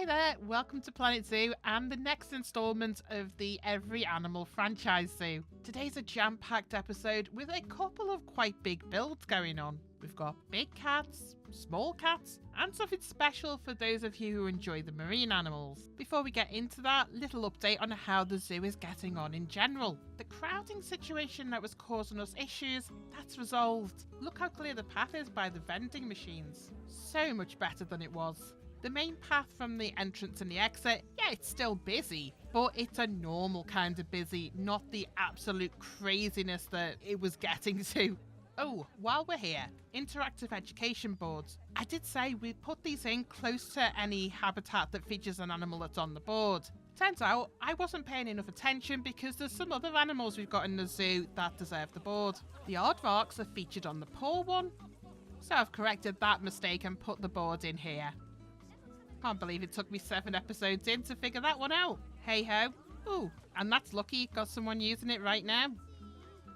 Hi there, welcome to Planet Zoo and the next instalment of the Every Animal franchise zoo. Today's a jam-packed episode with a couple of quite big builds going on. We've got big cats, small cats, and something special for those of you who enjoy the marine animals. Before we get into that, little update on how the zoo is getting on in general. The crowding situation that was causing us issues, that's resolved. Look how clear the path is by the vending machines. So much better than it was. The main path from the entrance and the exit, yeah, it's still busy, but it's a normal kind of busy, not the absolute craziness that it was getting to. Oh, while we're here, interactive education boards. I did say we'd put these in close to any habitat that features an animal that's on the board. Turns out I wasn't paying enough attention because there's some other animals we've got in the zoo that deserve the board. The aardvarks are featured on the paw one, so I've corrected that mistake and put the board in here. Can't believe it took me 7 episodes in to figure that one out. Hey ho. Ooh, and that's lucky, got someone using it right now.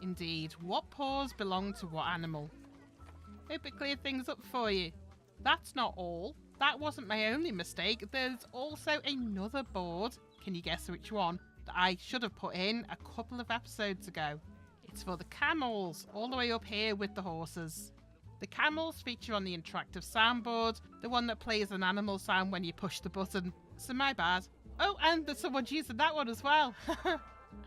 Indeed, what paws belong to what animal? Hope it cleared things up for you. That's not all. That wasn't my only mistake. There's also another board, can you guess which one, that I should have put in a couple of episodes ago. It's for the camels, all the way up here with the horses. The camels feature on the interactive soundboard, the one that plays an animal sound when you push the button. So my bad. Oh, and there's someone using that one as well.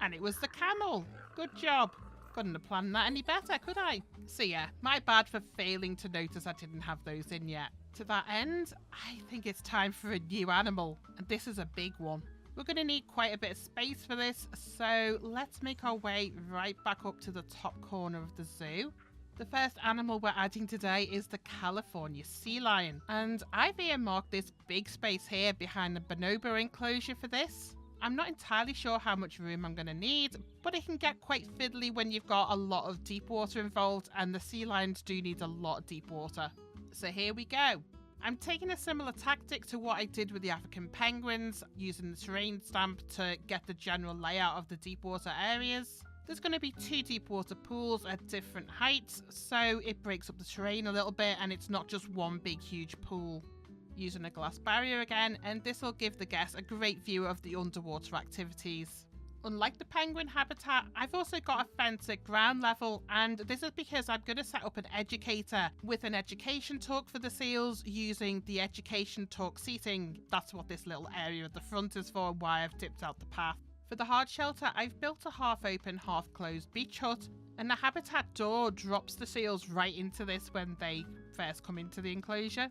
And it was the camel. Good job. Couldn't have planned that any better, could I? So yeah, my bad for failing to notice I didn't have those in yet. To that end, I think it's time for a new animal. And this is a big one. We're going to need quite a bit of space for this, so let's make our way right back up to the top corner of the zoo. The first animal we're adding today is the California sea lion, and I've earmarked this big space here behind the bonobo enclosure for this. I'm not entirely sure how much room I'm going to need, but it can get quite fiddly when you've got a lot of deep water involved, and the sea lions do need a lot of deep water. So here we go. I'm taking a similar tactic to what I did with the African penguins, using the terrain stamp to get the general layout of the deep water areas. There's going to be 2 deep water pools at different heights, so it breaks up the terrain a little bit and it's not just one big huge pool. Using a glass barrier again, and this will give the guests a great view of the underwater activities. Unlike the penguin habitat, I've also got a fence at ground level, and this is because I'm going to set up an educator with an education talk for the seals using the education talk seating. That's what this little area at the front is for, and why I've tipped out the path. For the hard shelter, I've built a half-open, half-closed beach hut, and the habitat door drops the seals right into this when they first come into the enclosure.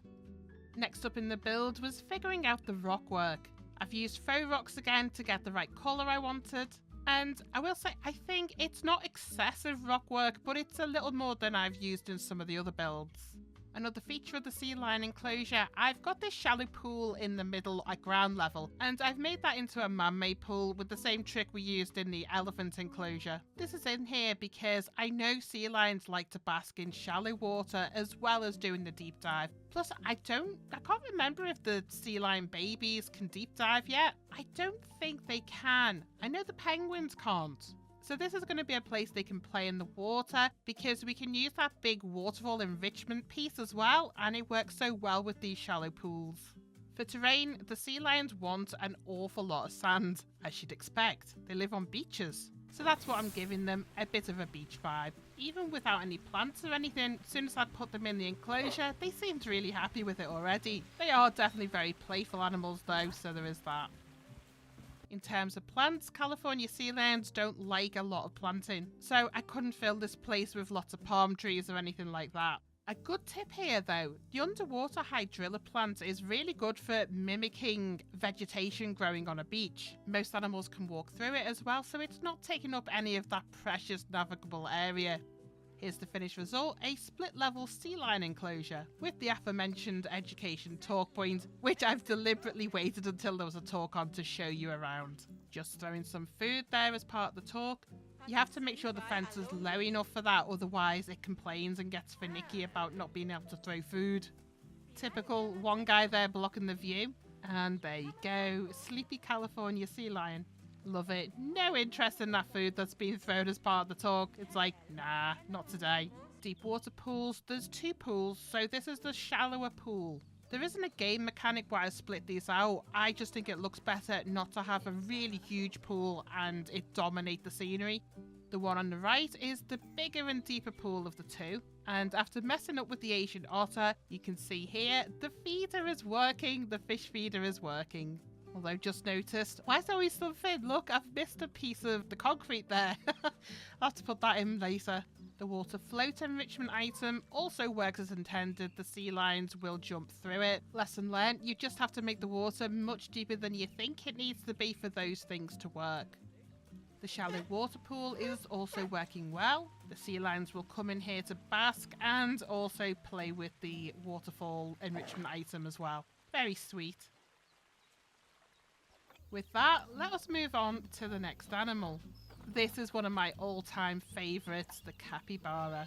Next up in the build was figuring out the rock work. I've used faux rocks again to get the right colour I wanted, and I will say I think it's not excessive rock work, but it's a little more than I've used in some of the other builds. Another feature of the sea lion enclosure, I've got this shallow pool in the middle at ground level, and I've made that into a man-made pool with the same trick we used in the elephant enclosure. This is in here because I know sea lions like to bask in shallow water as well as doing the deep dive. Plus, I can't remember if the sea lion babies can deep dive yet. I don't think they can. I know the penguins can't. So this is going to be a place they can play in the water because we can use that big waterfall enrichment piece as well, and it works so well with these shallow pools. For terrain, the sea lions want an awful lot of sand, as you'd expect. They live on beaches. So that's what I'm giving them, a bit of a beach vibe. Even without any plants or anything, as soon as I put them in the enclosure, they seemed really happy with it already. They are definitely very playful animals though, so there is that. In terms of plants, California sea lions don't like a lot of planting, so I couldn't fill this place with lots of palm trees or anything like that. A good tip here though, the underwater hydrilla plant is really good for mimicking vegetation growing on a beach. Most animals can walk through it as well, so it's not taking up any of that precious navigable area. Here's the finished result, a split-level sea lion enclosure with the aforementioned education talk point, which I've deliberately waited until there was a talk on to show you around. Just throwing some food there as part of the talk. You have to make sure the fence is low enough for that, otherwise it complains and gets finicky about not being able to throw food. Typical, one guy there blocking the view. And there you go, sleepy California sea lion. Love it. No interest in that food that's being thrown as part of the talk. It's like, nah, not today. Deep water pools. There's 2 pools, so this is the shallower pool. There isn't a game mechanic where I split these out. I just think it looks better not to have a really huge pool and it dominate the scenery. The one on the right is the bigger and deeper pool of the two. And after messing up with the Asian otter, you can see here, the feeder is working, the fish feeder is working. Although just noticed, why is there always something? Look, I've missed a piece of the concrete there. I'll have to put that in later. The water float enrichment item also works as intended. The sea lions will jump through it. Lesson learned, you just have to make the water much deeper than you think it needs to be for those things to work. The shallow water pool is also working well. The sea lions will come in here to bask and also play with the waterfall enrichment item as well. Very sweet. With that, let us move on to the next animal. This is one of my all-time favourites, the capybara.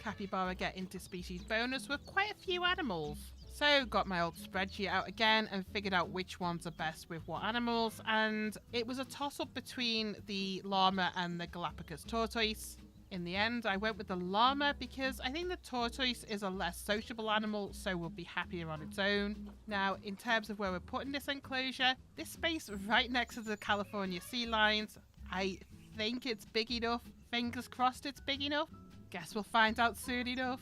Capybara get interspecies bonus with quite a few animals. So got my old spreadsheet out again and figured out which ones are best with what animals, and it was a toss-up between the llama and the Galapagos tortoise. In the end, I went with the llama because I think the tortoise is a less sociable animal, so will be happier on its own. Now, in terms of where we're putting this enclosure, this space right next to the California sea lions, I think it's big enough. Fingers crossed it's big enough. Guess we'll find out soon enough.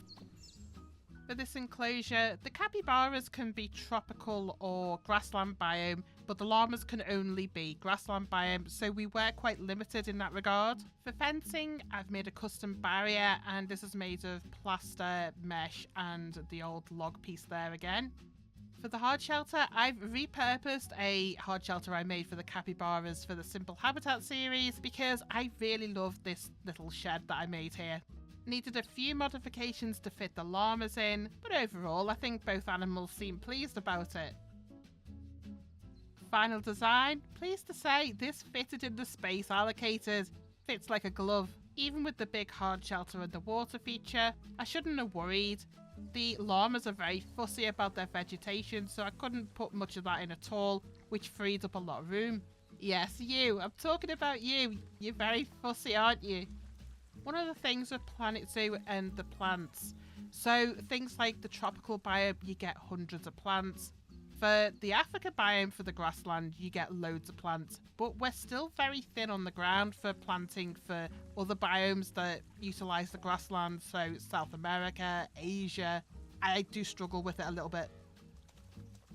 For this enclosure, the capybaras can be tropical or grassland biome, but the llamas can only be grassland biome, so we were quite limited in that regard. For fencing, I've made a custom barrier, and this is made of plaster, mesh, and the old log piece there again. For the hard shelter, I've repurposed a hard shelter I made for the capybaras for the Simple Habitat series because I really love this little shed that I made here. Needed a few modifications to fit the llamas in, but overall I think both animals seem pleased about it. Final design, pleased to say this fitted in the space allocated. Fits like a glove. Even with the big hard shelter and the water feature, I shouldn't have worried. The llamas are very fussy about their vegetation, so I couldn't put much of that in at all, which freed up a lot of room. Yes, you. I'm talking about you. You're very fussy, aren't you? One of the things with Planet Zoo and the plants. So things like the tropical biome, you get hundreds of plants. For the Africa biome, for the grassland, you get loads of plants. But we're still very thin on the ground for planting for other biomes that utilise the grassland. So South America, Asia. I do struggle with it a little bit.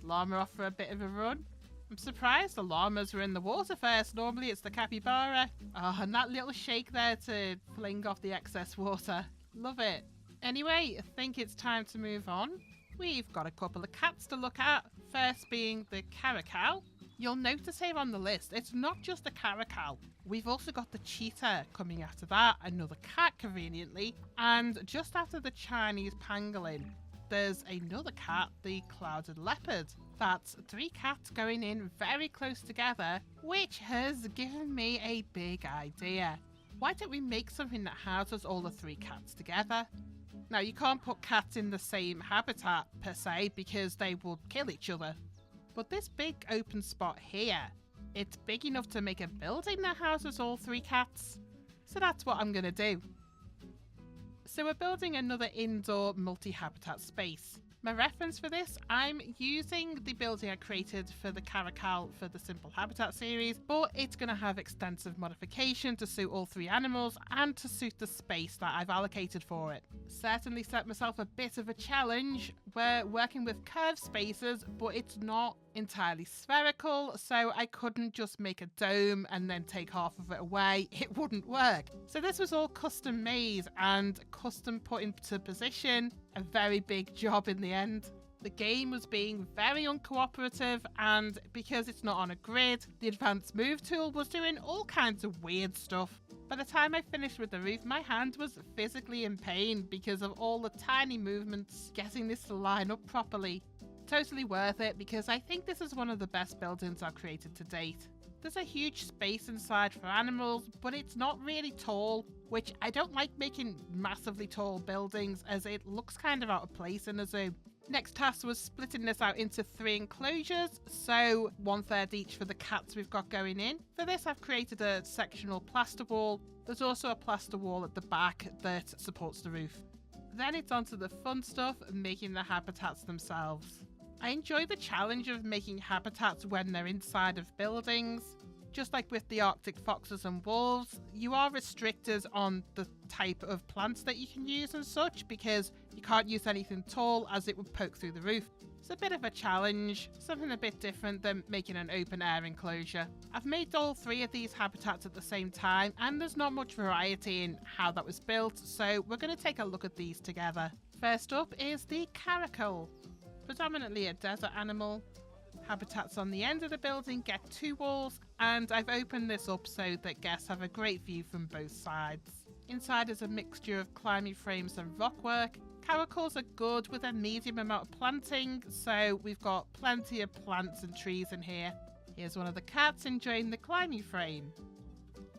Llama off for a bit of a run. I'm surprised the llamas were in the water first. Normally it's the capybara. Oh, and that little shake there to fling off the excess water. Love it. Anyway, I think it's time to move on. We've got a couple of cats to look at. First being the Caracal. You'll notice here on the list, it's not just the Caracal. We've also got the Cheetah coming after that, another cat conveniently, and just after the Chinese Pangolin, there's another cat, the Clouded Leopard. That's 3 cats going in very close together, which has given me a big idea. Why don't we make something that houses all the 3 cats together? Now, you can't put cats in the same habitat per se because they will kill each other. But this big open spot here, it's big enough to make a building that houses all 3 cats. So that's what I'm going to do. So we're building another indoor multi-habitat space. My reference for this, I'm using the building I created for the Caracal for the Simple Habitat series, but it's going to have extensive modification to suit all 3 animals and to suit the space that I've allocated for it. Certainly set myself a bit of a challenge. We're working with curved spaces, but it's not entirely spherical, so I couldn't just make a dome and then take half of it away. It wouldn't work. So this was all custom made and custom put into position. A very big job in the end. The game was being very uncooperative, and because it's not on a grid, the advanced move tool was doing all kinds of weird stuff. By the time I finished with the roof, my hand was physically in pain because of all the tiny movements getting this to line up properly. Totally worth it because I think this is one of the best buildings I've created to date. There's a huge space inside for animals, but it's not really tall, which I don't like making massively tall buildings as it looks kind of out of place in a zoo. Next task was splitting this out into 3 enclosures, so 1/3 each for the cats we've got going in. For this I've created a sectional plaster wall. There's also a plaster wall at the back that supports the roof. Then it's onto the fun stuff, making the habitats themselves. I enjoy the challenge of making habitats when they're inside of buildings. Just like with the Arctic foxes and wolves, you are restricted on the type of plants that you can use and such because you can't use anything tall as it would poke through the roof. It's a bit of a challenge, something a bit different than making an open air enclosure. I've made all 3 of these habitats at the same time and there's not much variety in how that was built, so we're going to take a look at these together. First up is the Caracal, predominantly a desert animal. Habitats on the end of the building get 2 walls, and I've opened this up so that guests have a great view from both sides. Inside is a mixture of climbing frames and rockwork. Caracals are good with a medium amount of planting, so we've got plenty of plants and trees in here. Here's one of the cats enjoying the climbing frame.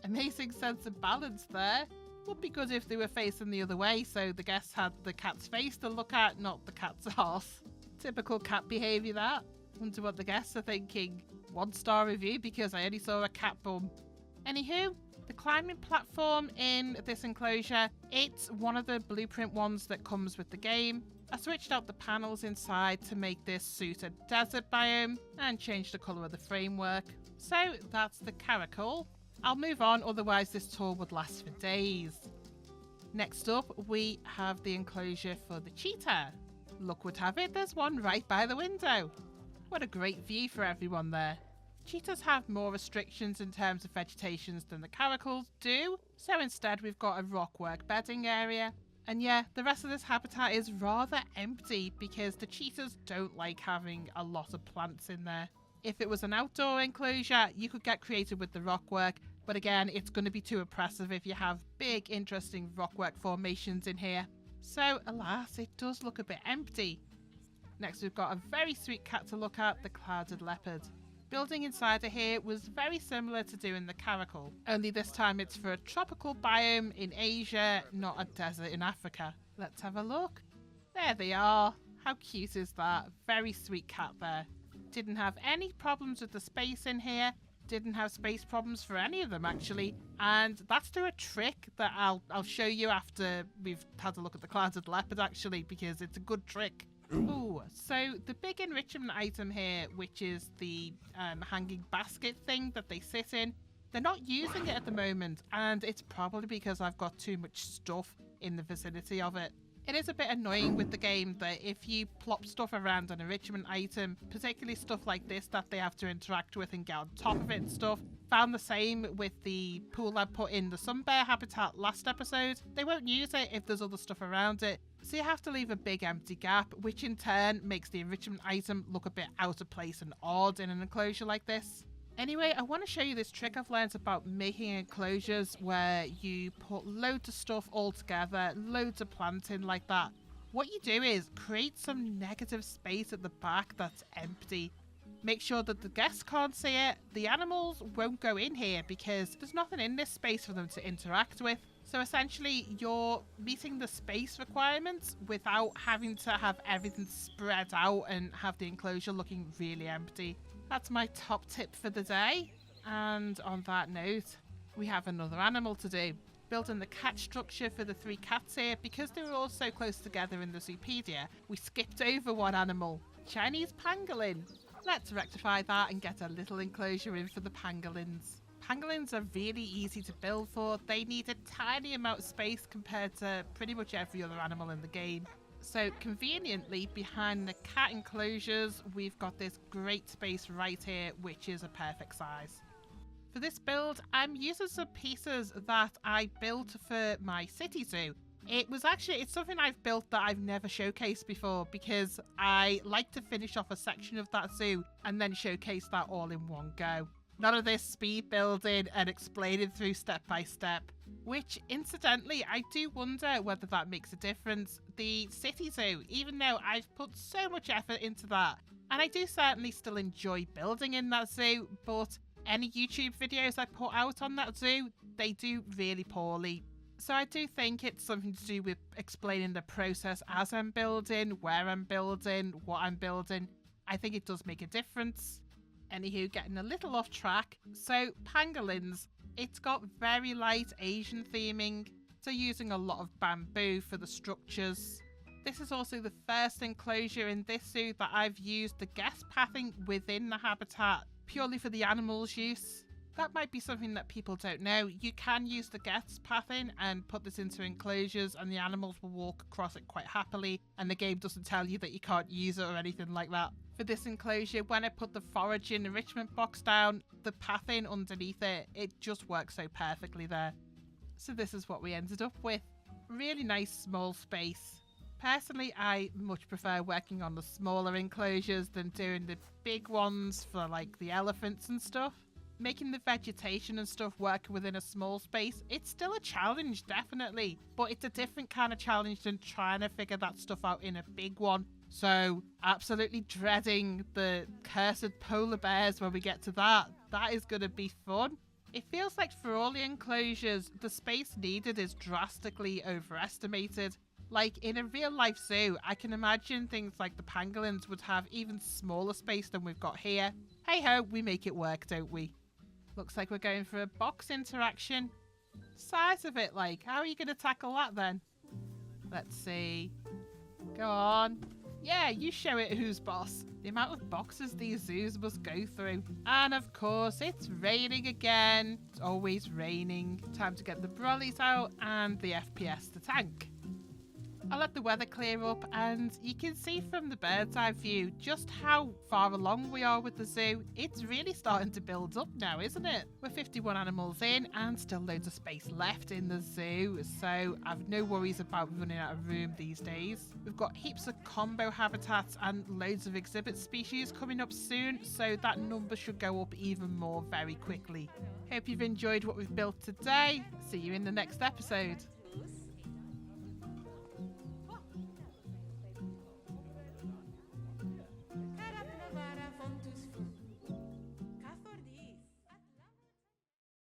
Amazing sense of balance there. Would be good if they were facing the other way so the guests had the cat's face to look at, not the cat's arse. Typical cat behaviour that. Wonder what the guests are thinking. 1-star review because I only saw a cat bum. Anywho, the climbing platform in this enclosure, it's one of the blueprint ones that comes with the game. I switched out the panels inside to make this suit a desert biome and changed the colour of the framework. So that's the Caracal. I'll move on, otherwise this tour would last for days. Next up, we have the enclosure for the cheetah. Luck would have it, there's one right by the window. What a great view for everyone there. Cheetahs have more restrictions in terms of vegetations than the caracals do, so instead we've got a rockwork bedding area. And yeah, the rest of this habitat is rather empty because the cheetahs don't like having a lot of plants in there. If it was an outdoor enclosure, you could get creative with the rockwork, but again, it's going to be too oppressive if you have big, interesting rockwork formations in here. So, alas, it does look a bit empty. Next, we've got a very sweet cat to look at, the clouded leopard. Building inside of here was very similar to doing the Caracal, only this time it's for a tropical biome in Asia, not a desert in Africa. Let's have a look. There they are. How cute is that? Very sweet cat there. Didn't have any problems with the space in here. Didn't have space problems for any of them actually, and that's through a trick that I'll show you after we've had a look at the clouded leopard actually, because it's a good trick. Ooh, so the big enrichment item here, which is the hanging basket thing that they sit in, they're not using it at the moment, and it's probably because I've got too much stuff in the vicinity of it. It is a bit annoying with the game that if you plop stuff around an enrichment item, particularly stuff like this that they have to interact with and get on top of it and stuff. Found the same with the pool I put in the sun bear habitat last episode. They won't use it if there's other stuff around it. So you have to leave a big empty gap, which in turn makes the enrichment item look a bit out of place and odd in an enclosure like this. Anyway, I want to show you this trick I've learned about making enclosures where you put loads of stuff all together, loads of planting like that. What you do is create some negative space at the back that's empty. Make sure that the guests can't see it. The animals won't go in here because there's nothing in this space for them to interact with. So essentially, you're meeting the space requirements without having to have everything spread out and have the enclosure looking really empty. That's my top tip for the day. And on that note, we have another animal to do. Building the cat structure for the 3 cats here, because they were all so close together in the Zoopedia, we skipped over one animal, Chinese Pangolin. Let's rectify that and get a little enclosure in for the pangolins. Pangolins are really easy to build for. They need a tiny amount of space compared to pretty much every other animal in the game. So conveniently, behind the cat enclosures, we've got this great space right here, which is a perfect size. For this build, I'm using some pieces that I built for my city zoo. It's something I've built that I've never showcased before because I like to finish off a section of that zoo and then showcase that all in one go. None of this speed building and explaining through step by step. Which, incidentally, I do wonder whether that makes a difference. The city zoo, even though I've put so much effort into that, and I do certainly still enjoy building in that zoo, but any YouTube videos I put out on that zoo, they do really poorly. So I do think it's something to do with explaining the process as I'm building, where I'm building, what I'm building. I think it does make a difference. Anywho, getting a little off track. So pangolins, it's got very light Asian theming. So using a lot of bamboo for the structures. This is also the first enclosure in this zoo that I've used the guest pathing within the habitat purely for the animals' use. That might be something that people don't know. You can use the guest pathing and put this into enclosures and the animals will walk across it quite happily, and the game doesn't tell you that you can't use it or anything like that. For this enclosure, when I put the foraging enrichment box down, the pathing underneath it, it just works so perfectly there. So this is what we ended up with. Really nice small space. Personally, I much prefer working on the smaller enclosures than doing the big ones for like the elephants and stuff. Making the vegetation and stuff work within a small space, it's still a challenge, definitely, but it's a different kind of challenge than trying to figure that stuff out in a big one. So absolutely dreading the cursed polar bears when we get to that. That is going to be fun. It feels like for all the enclosures, the space needed is drastically overestimated. Like in a real life zoo, I can imagine things like the pangolins would have even smaller space than we've got here. Hey ho, we make it work, don't we? Looks like we're going for a box interaction. Size of it, like, how are you going to tackle that then? Let's see. Go on. Yeah, you show it who's boss. The amount of boxes these zoos must go through. And of course, it's raining again. It's always raining. Time to get the brollies out and the FPS to tank. I'll let the weather clear up and you can see from the bird's eye view just how far along we are with the zoo. It's really starting to build up now, isn't it? We're 51 animals in and still loads of space left in the zoo, so I've no worries about running out of room these days. We've got heaps of combo habitats and loads of exhibit species coming up soon, so that number should go up even more very quickly. Hope you've enjoyed what we've built today. See you in the next episode.